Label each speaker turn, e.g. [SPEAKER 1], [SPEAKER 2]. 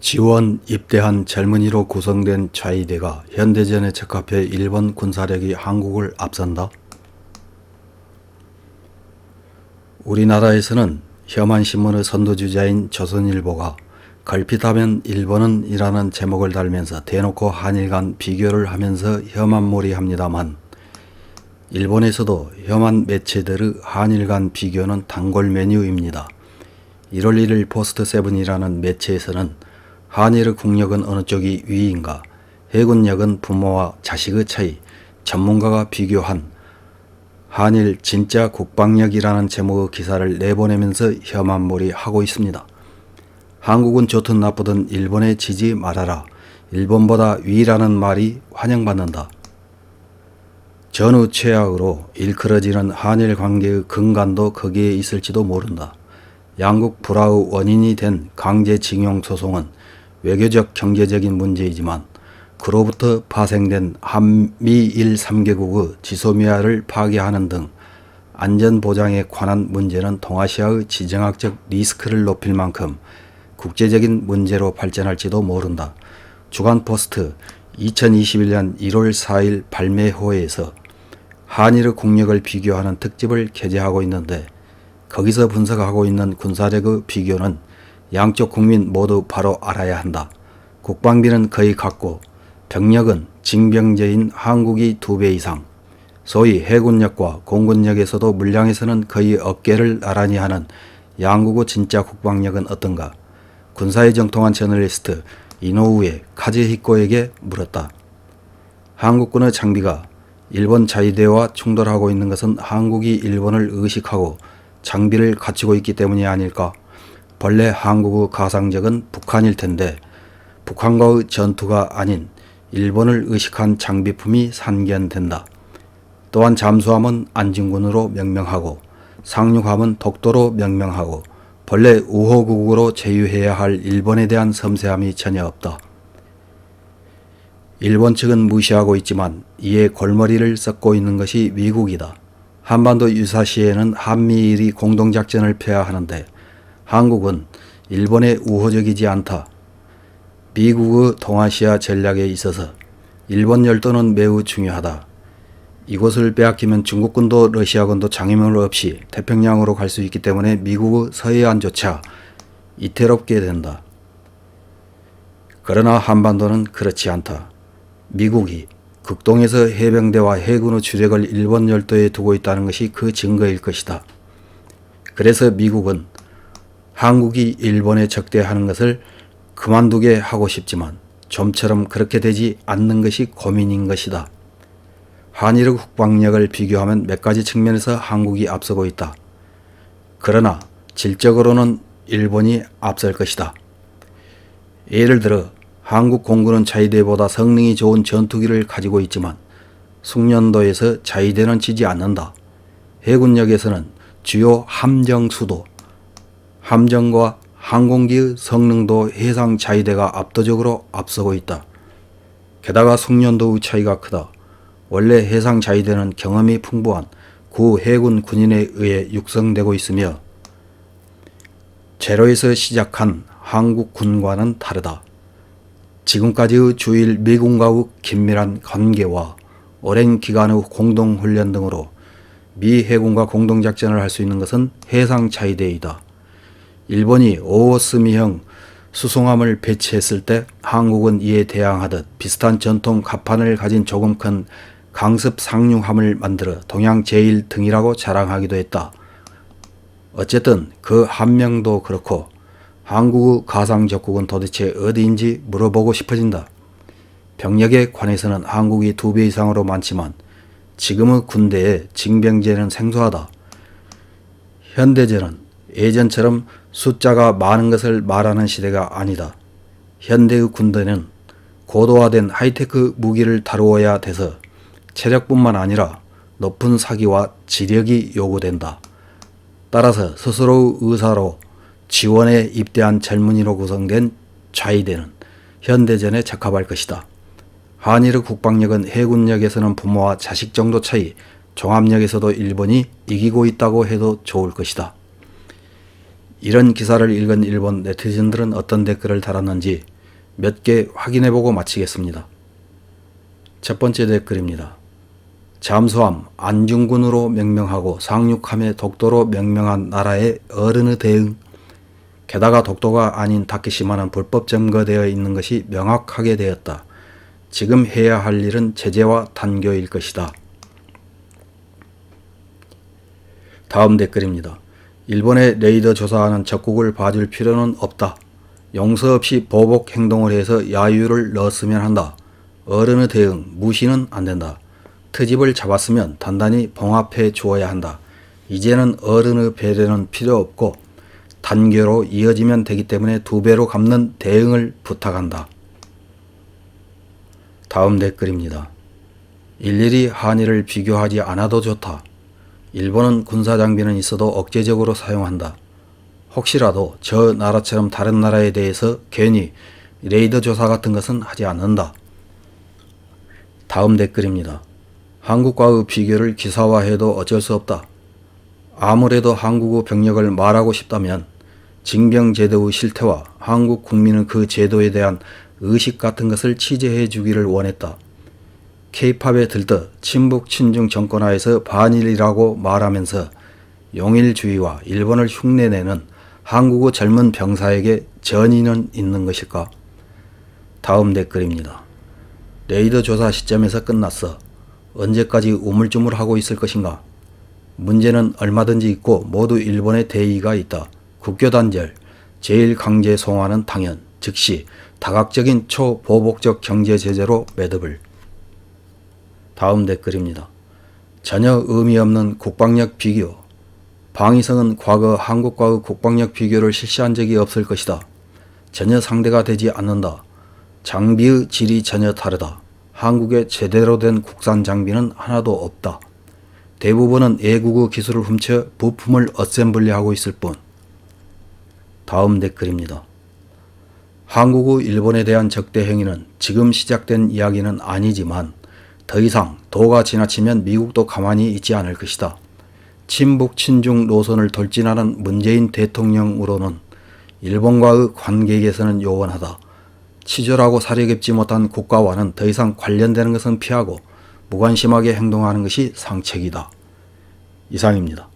[SPEAKER 1] 지원 입대한 젊은이로 구성된 좌이대가 현대전에 적합해 일본 군사력이 한국을 앞선다. 우리나라에서는 혐한신문의 선두주자인 조선일보가 걸핏하면 일본은 이라는 제목을 달면서 대놓고 한일 간 비교를 하면서 혐한몰이합니다만, 일본에서도 혐한 매체들의 한일 간 비교는 단골 메뉴입니다. 1월 1일 포스트7이라는 매체에서는 한일의 국력은 어느 쪽이 위인가, 해군력은 부모와 자식의 차이, 전문가가 비교한 한일 진짜 국방력이라는 제목의 기사를 내보내면서 혐한몰이하고 있습니다. 한국은 좋든 나쁘든 일본에 지지 말아라, 일본보다 위라는 말이 환영받는다. 전후 최악으로 일컬어지는 한일 관계의 근간도 거기에 있을지도 모른다. 양국 불화의 원인이 된 강제징용 소송은 외교적 경제적인 문제이지만, 그로부터 파생된 한미일 3개국의 지소미아를 파괴하는 등 안전보장에 관한 문제는 동아시아의 지정학적 리스크를 높일 만큼 국제적인 문제로 발전할지도 모른다. 주간포스트 2021년 1월 4일 발매호에서 한일의 국력을 비교하는 특집을 게재하고 있는데, 거기서 분석하고 있는 군사력의 비교는 양쪽 국민 모두 바로 알아야 한다. 국방비는 거의 같고 병력은 징병제인 한국이 2배 이상, 소위 해군력과 공군력에서도 물량에서는 거의 어깨를 나란히 하는 양국의 진짜 국방력은 어떤가? 군사에 정통한 저널리스트 이노우에 카즈히코에게 물었다. 한국군의 장비가 일본 자위대와 충돌하고 있는 것은 한국이 일본을 의식하고 장비를 갖추고 있기 때문이 아닐까? 본래 한국의 가상적은 북한일 텐데 북한과의 전투가 아닌 일본을 의식한 장비품이 산견된다. 또한 잠수함은 안중근으로 명명하고 상륙함은 독도로 명명하고 본래 우호국으로 제휴해야 할 일본에 대한 섬세함이 전혀 없다. 일본 측은 무시하고 있지만 이에 골머리를 썩고 있는 것이 미국이다. 한반도 유사시에는 한미일이 공동작전을 펴야 하는데 한국은 일본에 우호적이지 않다. 미국의 동아시아 전략에 있어서 일본 열도는 매우 중요하다. 이곳을 빼앗기면 중국군도 러시아군도 장애물 없이 태평양으로 갈 수 있기 때문에 미국의 서해안조차 이태롭게 된다. 그러나 한반도는 그렇지 않다. 미국이 극동에서 해병대와 해군의 주력을 일본 열도에 두고 있다는 것이 그 증거일 것이다. 그래서 미국은 한국이 일본에 적대하는 것을 그만두게 하고 싶지만 좀처럼 그렇게 되지 않는 것이 고민인 것이다. 한일의 국방력을 비교하면 몇 가지 측면에서 한국이 앞서고 있다. 그러나 질적으로는 일본이 앞설 것이다. 예를 들어 한국 공군은 자위대보다 성능이 좋은 전투기를 가지고 있지만 숙련도에서 자위대는 지지 않는다. 해군력에서는 주요 함정 수도, 함정과 항공기의 성능도 해상 자위대가 압도적으로 앞서고 있다. 게다가 숙련도의 차이가 크다. 원래 해상 자위대는 경험이 풍부한 구 해군 군인에 의해 육성되고 있으며 제로에서 시작한 한국 군과는 다르다. 지금까지의 주일 미군과의 긴밀한 관계와 오랜 기간의 공동훈련 등으로 미 해군과 공동작전을 할 수 있는 것은 해상 자위대이다. 일본이 오오스미형 수송함을 배치했을 때 한국은 이에 대항하듯 비슷한 전통 갑판을 가진 조금 큰 강습 상륙함을 만들어 동양 제1등이라고 자랑하기도 했다. 어쨌든 그 한 명도 그렇고 한국의 가상적국은 도대체 어디인지 물어보고 싶어진다. 병력에 관해서는 한국이 2배 이상으로 많지만 지금의 군대의 징병제는 생소하다. 현대전은 예전처럼 숫자가 많은 것을 말하는 시대가 아니다. 현대의 군대는 고도화된 하이테크 무기를 다루어야 돼서 체력뿐만 아니라 높은 사기와 지력이 요구된다. 따라서 스스로의 의사로 지원에 입대한 젊은이로 구성된 좌이대는 현대전에 적합할 것이다. 한일의 국방력은 해군력에서는 부모와 자식 정도 차이, 종합력에서도 일본이 이기고 있다고 해도 좋을 것이다. 이런 기사를 읽은 일본 네티즌들은 어떤 댓글을 달았는지 몇 개 확인해보고 마치겠습니다. 첫 번째 댓글입니다. 잠수함 안중근으로 명명하고 상륙함에 독도로 명명한 나라의 어른의 대응. 게다가 독도가 아닌 다케시마는 불법 점거되어 있는 것이 명확하게 되었다. 지금 해야 할 일은 제재와 단교일 것이다. 다음 댓글입니다. 일본의 레이더 조사하는 적국을 봐줄 필요는 없다. 용서 없이 보복 행동을 해서 야유를 넣었으면 한다. 어른의 대응 무시는 안 된다. 트집을 잡았으면 단단히 봉합해 주어야 한다. 이제는 어른의 배려는 필요 없고 단계로 이어지면 되기 때문에 2배로 갚는 대응을 부탁한다. 다음 댓글입니다. 일일이 한일을 비교하지 않아도 좋다. 일본은 군사장비는 있어도 억제적으로 사용한다. 혹시라도 저 나라처럼 다른 나라에 대해서 괜히 레이더 조사 같은 것은 하지 않는다. 다음 댓글입니다. 한국과의 비교를 기사화해도 어쩔 수 없다. 아무래도 한국의 병력을 말하고 싶다면 징병제도의 실태와 한국 국민의 그 제도에 대한 의식 같은 것을 취재해 주기를 원했다. K-팝에 들떠 친북 친중 정권하에서 반일이라고 말하면서 용일주의와 일본을 흉내내는 한국의 젊은 병사에게 전의는 있는 것일까? 다음 댓글입니다. 레이더 조사 시점에서 끝났어. 언제까지 우물쭈물하고 있을 것인가? 문제는 얼마든지 있고 모두 일본의 대의가 있다. 국교단절, 제1강제 송환은 당연, 즉시 다각적인 초보복적 경제제재로 매듭을. 다음 댓글입니다. 전혀 의미 없는 국방력 비교. 방위성은 과거 한국과의 국방력 비교를 실시한 적이 없을 것이다. 전혀 상대가 되지 않는다. 장비의 질이 전혀 다르다. 한국에 제대로 된 국산 장비는 하나도 없다. 대부분은 외국의 기술을 훔쳐 부품을 어셈블리하고 있을 뿐. 다음 댓글입니다. 한국의 일본에 대한 적대 행위는 지금 시작된 이야기는 아니지만 더 이상 도가 지나치면 미국도 가만히 있지 않을 것이다. 친북 친중 노선을 돌진하는 문재인 대통령으로는 일본과의 관계 개선은 요원하다. 치졸하고 사려 깊지 못한 국가와는 더 이상 관련되는 것은 피하고 무관심하게 행동하는 것이 상책이다. 이상입니다.